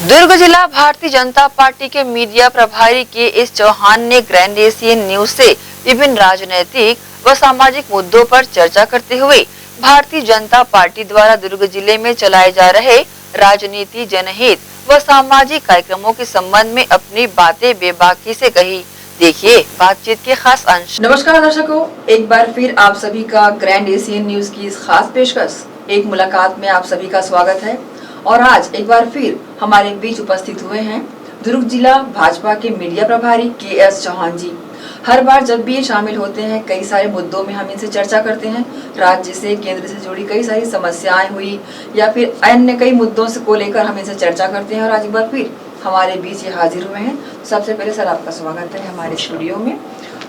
दुर्ग जिला भारतीय जनता पार्टी के मीडिया प्रभारी के एस चौहान ने ग्रैंड एशियन न्यूज से विभिन्न राजनीतिक व सामाजिक मुद्दों पर चर्चा करते हुए भारतीय जनता पार्टी द्वारा दुर्ग जिले में चलाए जा रहे राजनीति, जनहित व सामाजिक कार्यक्रमों के संबंध में अपनी बातें बेबाकी से कही। देखिए बातचीत के खास अंश। नमस्कार दर्शकों, एक बार फिर आप सभी का ग्रैंड एशियन न्यूज की इस खास पेशकश एक मुलाकात में आप सभी का स्वागत है। और आज एक बार फिर हमारे बीच उपस्थित हुए हैं दुर्ग जिला भाजपा के मीडिया प्रभारी के एस चौहान जी। हर बार जब भी ये शामिल होते हैं, कई सारे मुद्दों में हम इनसे चर्चा करते हैं। राज्य से, केंद्र से जुड़ी कई सारी समस्याएं हुई या फिर अन्य कई मुद्दों से को लेकर हम इनसे चर्चा करते हैं और आज एक बार फिर हमारे बीच ये हाजिर हुए हैं। सबसे पहले सर आपका स्वागत है हमारे स्टूडियो में।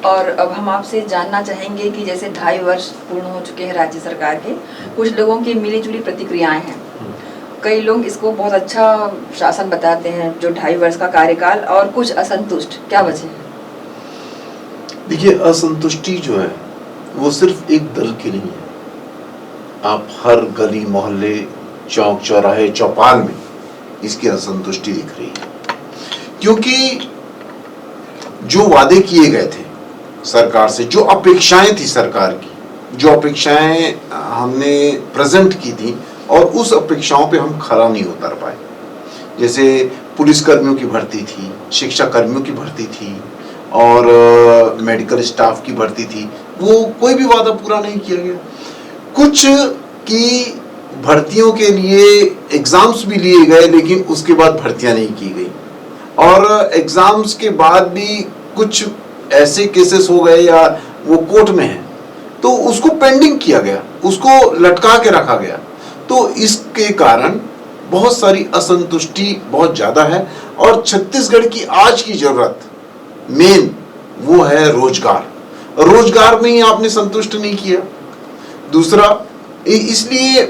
और अब हम आपसे जानना चाहेंगे कि जैसे 2.5 वर्ष पूर्ण हो चुके हैं राज्य सरकार के, कुछ लोगों की मिली जुली प्रतिक्रियाएं हैं। कई लोग इसको बहुत अच्छा शासन बताते हैं जो 2.5 वर्ष का कार्यकाल, और कुछ असंतुष्ट, क्या वजह है? देखिए, असंतुष्टि जो है वो सिर्फ एक दल की नहीं है। आप हर गली मोहल्ले, चौक चौराहे, चौपाल में इसकी असंतुष्टि दिख रही है, क्योंकि जो वादे किए गए थे सरकार से, जो अपेक्षाएं थी सरकार की, जो अपेक्षाएं हमने प्रेजेंट की थी और उस अपेक्षाओं पे हम खरा नहीं उतर पाए। जैसे पुलिस कर्मियों की भर्ती थी, शिक्षा कर्मियों की भर्ती थी और मेडिकल स्टाफ की भर्ती थी, वो कोई भी वादा पूरा नहीं किया गया। कुछ की भर्तियों के लिए एग्जाम्स भी लिए गए, लेकिन उसके बाद भर्तियां नहीं की गई, और एग्जाम्स के बाद भी कुछ ऐसे केसेस हो गए या वो कोर्ट में है तो उसको पेंडिंग किया गया, उसको लटका के रखा गया। तो इसके कारण बहुत सारी असंतुष्टि बहुत ज्यादा है। और छत्तीसगढ़ की आज की जरूरत मेन वो है रोजगार। रोजगार में ही आपने संतुष्ट नहीं किया। दूसरा, इसलिए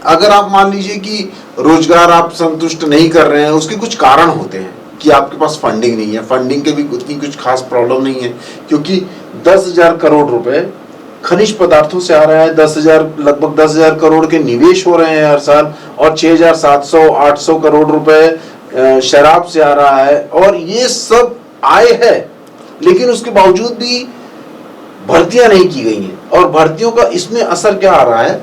अगर आप मान लीजिए कि रोजगार आप संतुष्ट नहीं कर रहे हैं, उसके कुछ कारण होते हैं कि आपके पास फंडिंग नहीं है। फंडिंग के भी उतनी कुछ खास प्रॉब्लम नहीं है, क्योंकि 10,000 करोड़ रुपए खनिज पदार्थों से आ रहा है, लगभग 10,000 करोड़ के निवेश हो रहे हैं हर साल, और 6,700-800 करोड़ रुपए शराब से आ रहा है, और ये सब आय है। लेकिन उसके बावजूद भी भर्तियां नहीं की गई हैं। और भर्तियों का इसमें असर क्या आ रहा है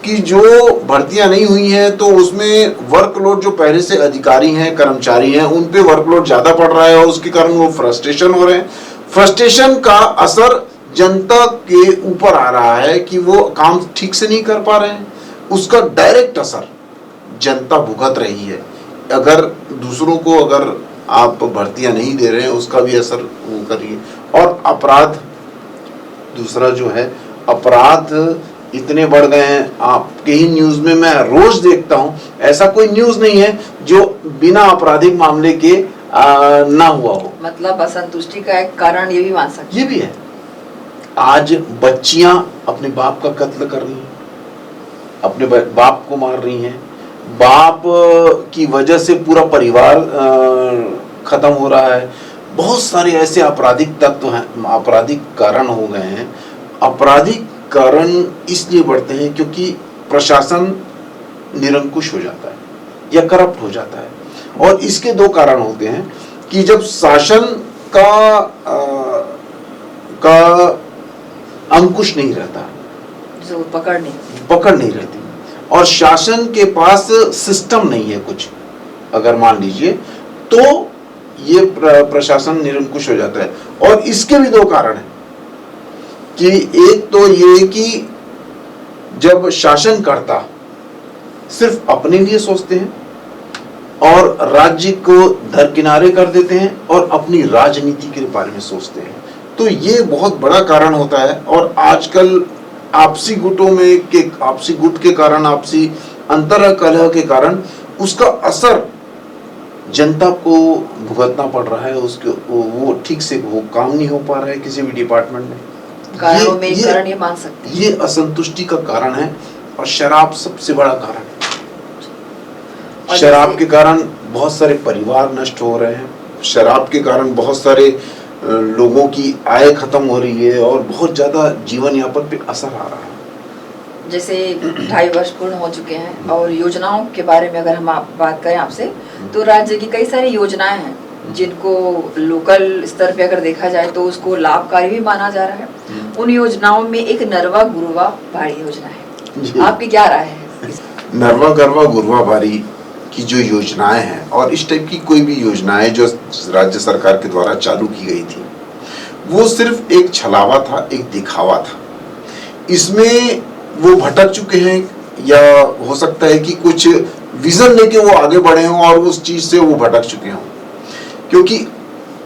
कि जो भर्तियां नहीं हुई हैं तो उसमें वर्कलोड, जो पहले से अधिकारी हैं, कर्मचारी हैं, उन पे वर्कलोड ज्यादा पड़ रहा है और उसके कारण वो फ्रस्ट्रेशन हो रहे हैं। फ्रस्ट्रेशन का असर जनता के ऊपर आ रहा है कि वो काम ठीक से नहीं कर पा रहे हैं। उसका डायरेक्ट असर जनता भुगत रही है। अगर दूसरों को अगर आप भर्तियां नहीं दे रहे हैं, उसका भी असर वो करिए। और अपराध, दूसरा जो है, अपराध इतने बढ़ गए हैं। आपके ही न्यूज में मैं रोज देखता हूं, ऐसा कोई न्यूज नहीं है जो बिना आपराधिक मामले के ना हुआ हो। मतलब असंतुष्टि का एक कारण ये भी मान सकते, ये भी है। आज बच्चियां अपने बाप का कत्ल कर रही हैं, अपने बाप को मार रही हैं, बाप की वजह से पूरा परिवार खत्म हो रहा है। बहुत सारे ऐसे आपराधिक तत्व हैं, आपराधिक कारण हो गए हैं। आपराधिक कारण इसलिए बढ़ते हैं क्योंकि प्रशासन निरंकुश हो जाता है या करप्ट हो जाता है। और इसके 2 कारण होते हैं कि जब शासन का अंकुश नहीं रहता, जो पकड़ नहीं रहती, और शासन के पास सिस्टम नहीं है कुछ, अगर मान लीजिए, तो ये प्रशासन निरंकुश हो जाता है। और इसके भी 2 कारण हैं कि एक तो ये कि जब शासनकर्ता सिर्फ अपने लिए सोचते हैं और राज्य को दरकिनारे कर देते हैं और अपनी राजनीति के बारे में सोचते हैं, तो ये बहुत बड़ा कारण होता है। और आजकल आपसी आपसी गुट के कारण, आपसी अंतर कलह के कारण उसका असर जनता को भुगतना पड़ रहा है। उसके वो ठीक से वो काम नहीं हो पा रहा है किसी भी डिपार्टमेंट में। कारणों में एक कारण ये मान सकते हैं, ये असंतुष्टि का कारण है। और शराब सबसे बड़ा कारण है। शराब के कारण बहुत सारे परिवार नष्ट हो रहे हैं। शराब के कारण बहुत सारे लोगों की आय खत्म हो रही है और बहुत ज्यादा जीवन यापन पे असर आ रहा है। जैसे 2.5 वर्ष पूर्ण हो चुके हैं और योजनाओं के बारे में अगर हम बात करें आपसे, तो राज्य की कई सारी योजनाएं हैं जिनको लोकल स्तर पे अगर देखा जाए तो उसको लाभकारी भी माना जा रहा है। उन योजनाओं में एक नरवा गुरुवा भाड़ी योजना है, आपकी क्या राय है? नरवा गरवा गुरवा भारी की जो योजनाएं हैं और इस टाइप की कोई भी योजनाएं जो राज्य सरकार के द्वारा चालू की गई थी, वो सिर्फ एक छलावा था, एक दिखावा था। इसमें वो भटक चुके हैं या हो सकता है कि कुछ विजन लेके वो आगे बढ़े हों और उस चीज से वो भटक चुके हों, क्योंकि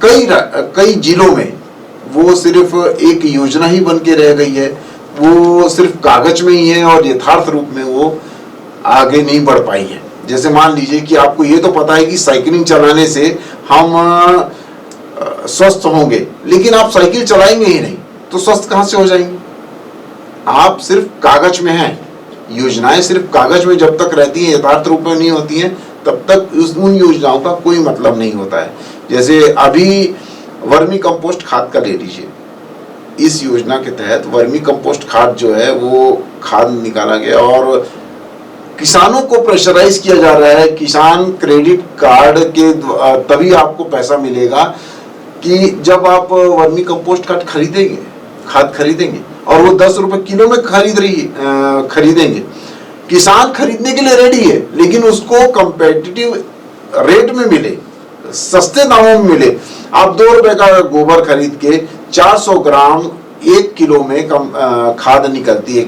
कई जिलों में वो सिर्फ एक योजना ही बन के रह गई है, वो सिर्फ कागज में ही है और यथार्थ रूप में वो आगे नहीं बढ़ पाई है। जैसे मान लीजिए कि आपको ये तो पता है कि साइकिलिंग चलाने से हम स्वस्थ होंगे, लेकिन आप साइकिल चलाएंगे ही नहीं तो स्वस्थ कहां से हो जाएंगे? आप सिर्फ कागज में हैं, योजनाएं सिर्फ कागज में जब तक रहती हैं, यथार्थ रूप में नहीं होती हैं, तब तक उन योजनाओं का कोई मतलब नहीं होता है। जैसे अभी वर्मी कंपोस्ट खाद का ले लीजिए, इस योजना के तहत वर्मी कंपोस्ट खाद जो है वो खाद निकाला गया और किसानों को प्रेशराइज किया जा रहा है। किसान क्रेडिट कार्ड के तभी आपको पैसा मिलेगा कि जब आप वर्मी कंपोस्ट खाद खरीदेंगे और वो 10 रुपए किलो में खरीदेंगे। किसान खरीदने के लिए रेडी है, लेकिन उसको कंपेटिटिव रेट में मिले, सस्ते दामों में मिले। आप 2 रुपए का गोबर खरीद के 400 ग्राम 1 किलो में खाद निकलती है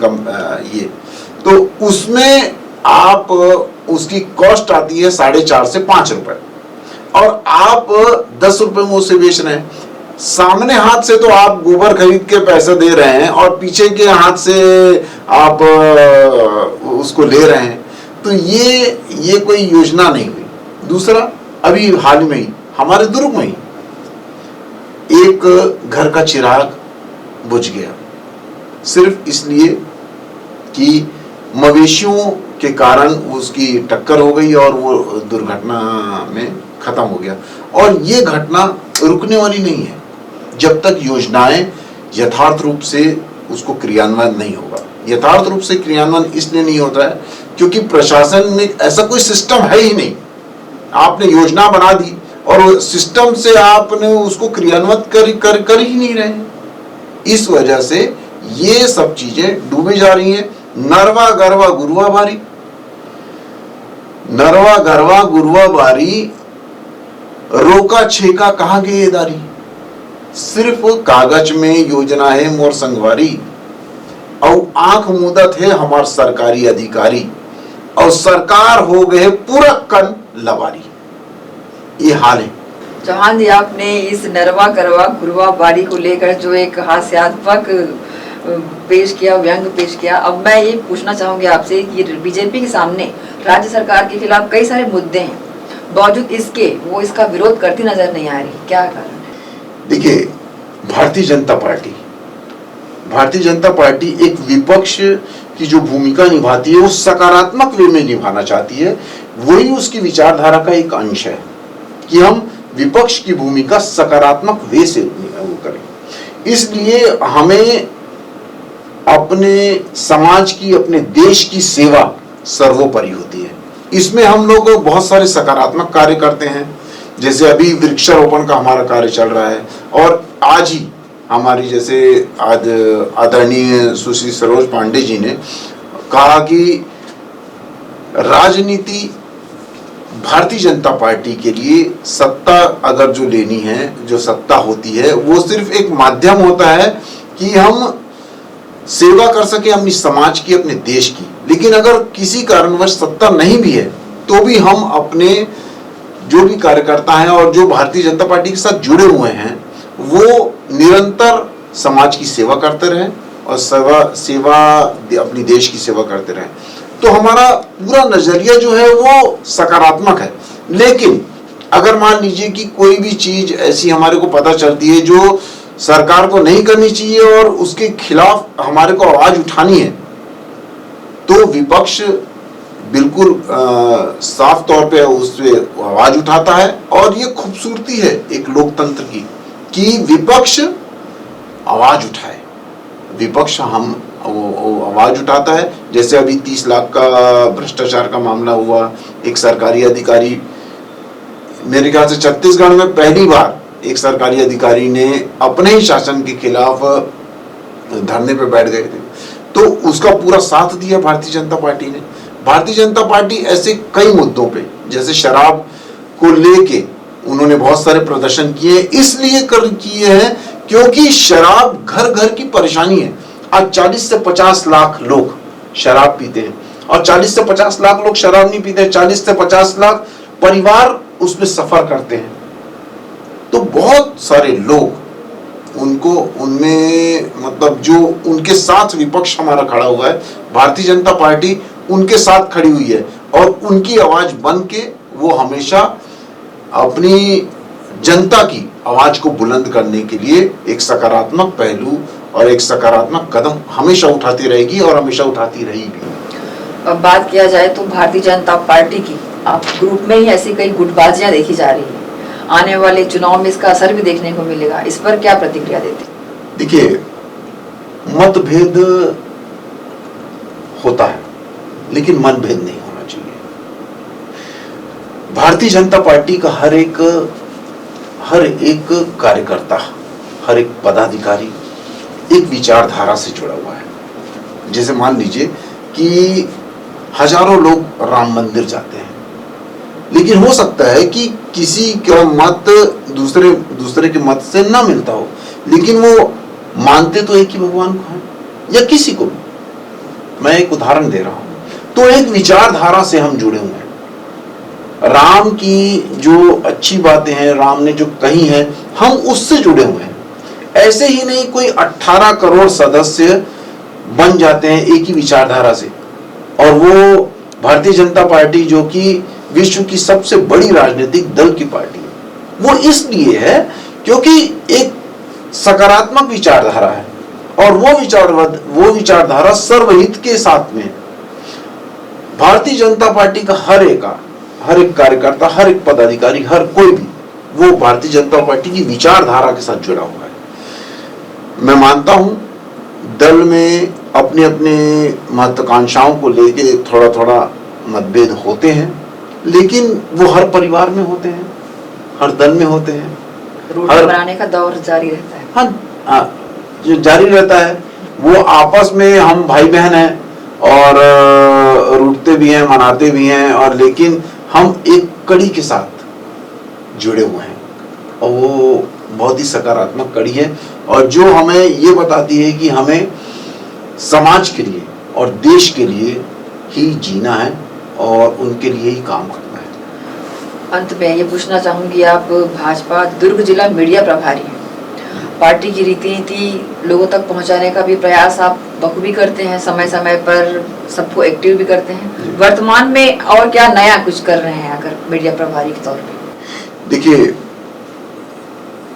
ये, तो उसमें आप उसकी कॉस्ट आती है 4.5 से 5 रुपए और आप 10 रुपए में उसे बेच रहे हैं। सामने हाथ से तो आप गोबर खरीद के पैसा दे रहे हैं और पीछे के हाथ से आप उसको ले रहे हैं, तो ये कोई योजना नहीं हुई। दूसरा, अभी हाल में ही हमारे दुर्ग में ही एक घर का चिराग बुझ गया, सिर्फ इसलिए कि मवेशियों के कारण उसकी टक्कर हो गई और वो दुर्घटना में खत्म हो गया। और ये घटना रुकने वाली नहीं है जब तक योजनाएं यथार्थ रूप से उसको क्रियान्वयन नहीं होगा। यथार्थ रूप से क्रियान्वयन इसलिए नहीं होता है क्योंकि प्रशासन में ऐसा कोई सिस्टम है ही नहीं। आपने योजना बना दी और सिस्टम से आपने उसको क्रियान्वित कर ही नहीं रहे। इस वजह से ये सब चीजें डूबे जा रही हैं। नरवा गरवा गुरुवा भारी, नरवा गरवा गुरुवा भारी, रोका छेका कहां गए दारी। सिर्फ कागज में योजना है मोर संगवारी और आंख मुदत है हमार सरकारी अधिकारी और सरकार हो गए पूरा कन लवारी। ये हाल है। चौहान जी, आपने इस नरवा गरवा गुरुवा बाड़ी को लेकर जो एक हास्यात्मक पेश किया, व्यंग पेश किया, अब मैं ये पूछना चाहूंगी आपसे कि बीजेपी के सामने राज्य सरकार के खिलाफ कई सारे मुद्दे हैं, बावजूद इसके वो इसका विरोध करती नजर नहीं आ रही, क्या कारण है? देखिए, भारतीय जनता पार्टी एक विपक्ष की जो भूमिका निभाती है वो सकारात्मक वे में निभाना चाहती है। वही उसकी विचारधारा का एक अंश है कि हम विपक्ष की भूमिका सकारात्मक वे से वो करें। इसलिए हमें अपने समाज की, अपने देश की सेवा सर्वोपरि होती है। इसमें हम लोग बहुत सारे सकारात्मक कार्य करते हैं, जैसे अभी वृक्षारोपण का हमारा कार्य चल रहा है और आज ही हमारी जैसे आदरणीय सुश्री सरोज पांडे जी ने कहा कि राजनीति भारतीय जनता पार्टी के लिए सत्ता अगर जो लेनी है, जो सत्ता होती है वो सिर्फ एक माध्यम होता है कि हम सेवा कर सके अपनी समाज की, अपने देश की। लेकिन अगर किसी कारणवश सत्ता नहीं भी है तो भी हम अपने जो भी कार्यकर्ता हैं और जो भारतीय जनता पार्टी के साथ जुड़े हुए हैं वो निरंतर समाज की सेवा करते रहें और सेवा अपनी देश की सेवा करते रहें। तो हमारा पूरा नजरिया जो है वो सकारात्मक है। लेकिन अगर मान लीजिए कि कोई भी चीज ऐसी हमारे को पता चलती है जो सरकार को नहीं करनी चाहिए और उसके खिलाफ हमारे को आवाज उठानी है, तो विपक्ष बिल्कुल साफ तौर पे उस पे आवाज उठाता है। और ये खूबसूरती है एक लोकतंत्र की कि विपक्ष आवाज उठाए, विपक्ष हम वो आवाज उठाता है। जैसे अभी 30 लाख का भ्रष्टाचार का मामला हुआ, एक सरकारी अधिकारी, मेरे ख्याल से छत्तीसगढ़ में पहली बार एक सरकारी अधिकारी ने अपने ही शासन के खिलाफ धरने पे बैठ गए थे, तो उसका पूरा साथ दिया भारतीय जनता पार्टी ने। भारतीय जनता पार्टी ऐसे कई मुद्दों पे, जैसे शराब को लेके उन्होंने बहुत सारे प्रदर्शन किए, इसलिए किए हैं क्योंकि शराब घर घर की परेशानी है। आज 40 से 50 लाख लोग शराब पीते हैं, और 40 से 50 लाख लोग शराब नहीं पीते हैं, 40 से 50 लाख परिवार उसमें सफर करते हैं। तो बहुत सारे लोग उनको उनमें मतलब जो उनके साथ विपक्ष हमारा खड़ा हुआ है, भारतीय जनता पार्टी उनके साथ खड़ी हुई है, और उनकी आवाज बन के वो हमेशा अपनी जनता की आवाज को बुलंद करने के लिए एक सकारात्मक पहलू और एक सकारात्मक कदम हमेशा उठाती रहेगी और हमेशा उठाती रही भी। अब बात किया जाए तो भारतीय जनता पार्टी की आप ग्रुप में ही ऐसी कई गुटबाजियां देखी जा रही है, आने वाले चुनाव में इसका असर भी देखने को मिलेगा, इस पर क्या प्रतिक्रिया देते? देखिए, मतभेद होता है लेकिन मनभेद नहीं होना चाहिए। भारतीय जनता पार्टी का हर एक कार्यकर्ता, हर एक पदाधिकारी एक विचारधारा से जुड़ा हुआ है। जैसे मान लीजिए कि हजारों लोग राम मंदिर जाते हैं, लेकिन हो सकता है कि किसी का मत दूसरे के मत से ना मिलता हो, लेकिन वो मानते तो एक ही भगवान को है, या किसी को भी। मैं एक उदाहरण दे रहा हूं, तो एक विचारधारा से हम जुड़े हुए हैं। राम की जो अच्छी बातें हैं, राम ने जो कही हैं, हम उससे जुड़े हुए हैं। ऐसे ही नहीं कोई 18 करोड़ सदस्य बन जाते हैं एक ही विचारधारा से, और वो भारतीय जनता पार्टी जो कि विश्व की सबसे बड़ी राजनीतिक दल की पार्टी है, वो इसलिए है क्योंकि एक सकारात्मक विचारधारा है, और वो विचारधारा सर्वहित के साथ में। भारतीय जनता पार्टी का हर एक कार्यकर्ता, हर एक पदाधिकारी, हर कोई भी वो भारतीय जनता पार्टी की विचारधारा के साथ जुड़ा हुआ है। मैं मानता हूं दल में अपने अपने महत्वाकांक्षाओं को लेके थोड़ा थोड़ा मतभेद होते हैं, लेकिन वो हर परिवार में होते हैं, हर दल में होते हैं। रोटी बनाने का दौर जारी रहता है। हाँ, जो जारी रहता है, वो आपस में हम भाई बहन हैं और रूठते भी हैं, मनाते भी हैं, और लेकिन हम एक कड़ी के साथ जुड़े हुए हैं, और वो बहुत ही सकारात्मक कड़ी है, और जो हमें ये बताती है कि हमें समाज के लिए और देश के लिए ही जीना है और उनके लिए ही काम करना है। अंत में ये पूछना चाहूंगी, आप भाजपा दुर्ग जिला मीडिया प्रभारी हैं, पार्टी की रीति नीति लोगों तक पहुंचाने का भी प्रयास आप बखूबी करते हैं, समय समय पर सबको एक्टिव भी करते हैं। वर्तमान में और क्या नया कुछ कर रहे हैं अगर मीडिया प्रभारी के तौर पे? देखिए,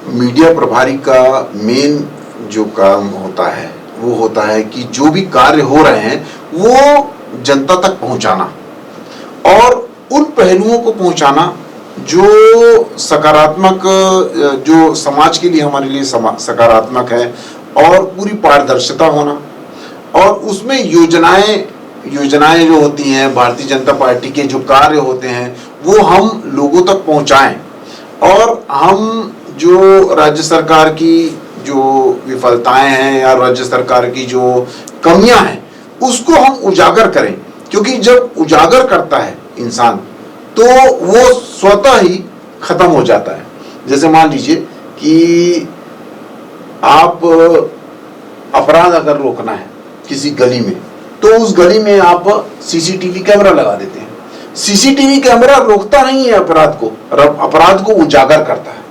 मीडिया प्रभारी का मेन जो काम होता है वो होता है कि जो भी कार्य हो रहे हैं वो जनता तक पहुंचाना, और उन पहलुओं को पहुंचाना जो सकारात्मक, जो समाज के लिए हमारे लिए सकारात्मक है, और पूरी पारदर्शिता होना, और उसमें योजनाएं जो होती हैं भारतीय जनता पार्टी के, जो कार्य होते हैं वो हम लोगों तक पहुंचाएं, और हम जो राज्य सरकार की जो विफलताएं हैं या राज्य सरकार की जो कमियां हैं उसको हम उजागर करें, क्योंकि जब उजागर करता है इंसान तो वो स्वतः ही खत्म हो जाता है। जैसे मान लीजिए कि आप अपराध अगर रोकना है किसी गली में, तो उस गली में आप सीसीटीवी कैमरा लगा देते हैं। सीसीटीवी कैमरा रोकता नहीं है अपराध को, अपराध को उजागर करता है,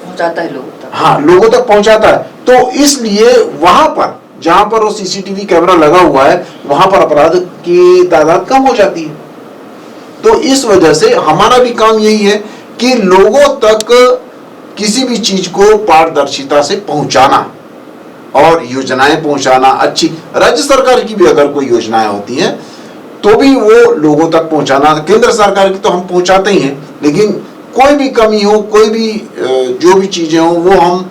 पहुंचाता है लोगों तक। हाँ, लोगों तक पहुंचाता है। तो इसलिए वहां पर जहां पर वो सीसीटीवी कैमरा लगा हुआ है वहां पर अपराध की तादाद कम हो जाती है। तो इस वजह से हमारा भी काम यही है कि लोगों तक किसी भी चीज को पारदर्शिता से पहुंचाना, और योजनाएं पहुंचाना अच्छी। राज्य सरकार की भी अगर कोई योजनाएं होती हैं तो भी वो लोगों तक पहुंचाना, केंद्र सरकार की तो हम पहुंचाते ही हैं, लेकिन कोई भी कमी हो, कोई भी जो भी चीजें हो वो हम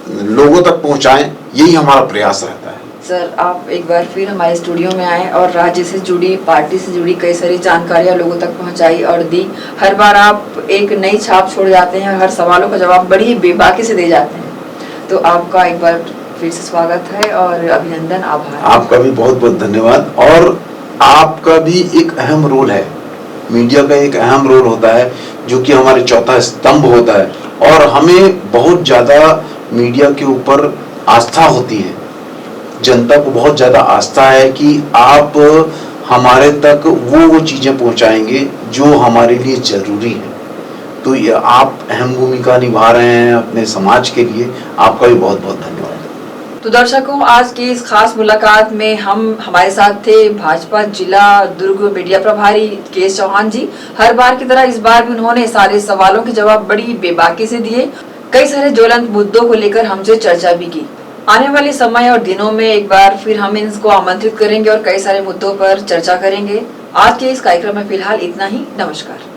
लोगों तक पहुंचाएं, यही हमारा प्रयास रहता है। सर, आप एक बार फिर हमारे स्टूडियो में आए और राज्य से जुड़ी, पार्टी से जुड़ी कई सारी जानकारियां लोगों तक पहुंचाई और दी। हर बार आप एक नई छाप छोड़ जाते हैं, हर सवालों का जवाब बड़ी बेबाकी से दे जाते हैं। तो आपका एक बार फिर से स्वागत है और अभिनंदन, आभार। आपका भी बहुत बहुत धन्यवाद। और आपका भी एक अहम रोल है, मीडिया का एक अहम रोल होता है जो कि हमारे चौथा स्तंभ होता है और हमें बहुत ज्यादा मीडिया के ऊपर आस्था होती है। जनता को बहुत ज्यादा आस्था है कि आप हमारे तक वो चीजें पहुंचाएंगे जो हमारे लिए जरूरी है। तो ये आप अहम भूमिका निभा रहे हैं अपने समाज के लिए, आपका भी बहुत बहुत धन्यवाद। तो दर्शकों, आज की इस खास मुलाकात में हमारे साथ थे भाजपा जिला दुर्ग मीडिया प्रभारी केएस चौहान जी। हर बार की तरह इस बार भी उन्होंने सारे सवालों के जवाब बड़ी बेबाकी से दिए, कई सारे ज्वलंत मुद्दों को लेकर हमसे चर्चा भी की। आने वाले समय और दिनों में एक बार फिर हम इनको आमंत्रित करेंगे और कई सारे मुद्दों पर चर्चा करेंगे। आज के इस कार्यक्रम में फिलहाल इतना ही। नमस्कार।